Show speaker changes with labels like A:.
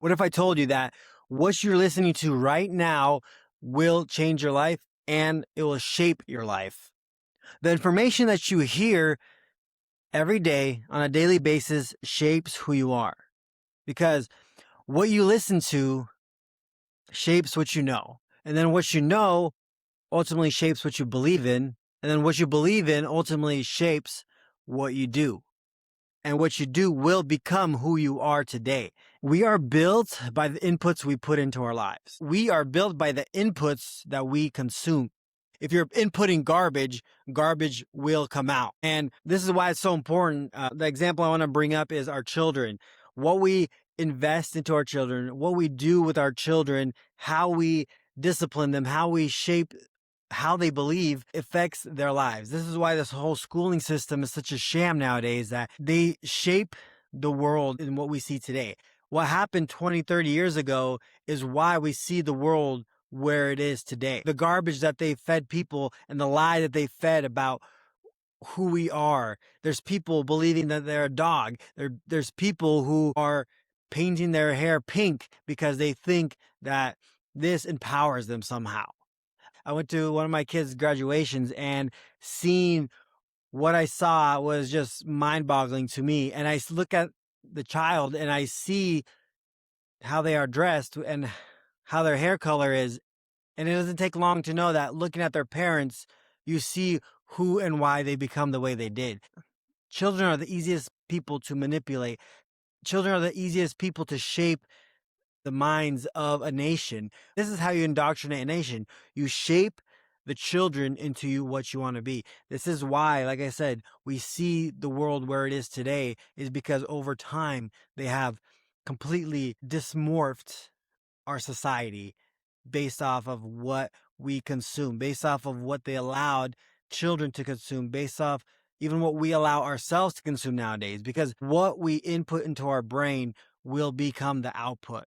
A: What if I told you that what you're listening to right now will change your life and it will shape your life? The information that you hear every day on a daily basis shapes who you are because what you listen to shapes what you know. And then what you know ultimately shapes what you believe in. And then what you believe in ultimately shapes what you do. And what you do will become who you are today. We are built by the inputs we put into our lives. We are built by the inputs that we consume. If you're inputting garbage, garbage will come out. And this is why it's so important. The example I want to bring up is our children. What we invest into our children, what we do with our children, how we discipline them, how we shape how they believe affects their lives. This is why this whole schooling system is such a sham nowadays, that they shape the world in what we see today. What happened 20, 30 years ago is why we see the world where it is today. The garbage that they fed people and the lie that they fed about who we are. There's people believing that they're a dog. There's people who are painting their hair pink because they think that this empowers them somehow. I went to one of my kids' graduations, and seeing what I saw was just mind boggling to me. And look at the child and I see how they are dressed and how their hair color is. And it doesn't take long to know that looking at their parents, you see who and why they become the way they did. Children are the easiest people to manipulate. Children are the easiest people to shape the minds of a nation. This is how you indoctrinate a nation. You shape the children into what you want to be. This is why, like I said, we see the world where it is today, is because over time they have completely dysmorphed our society based off of what we consume, based off of what they allowed children to consume, based off even what we allow ourselves to consume nowadays, because what we input into our brain will become the output.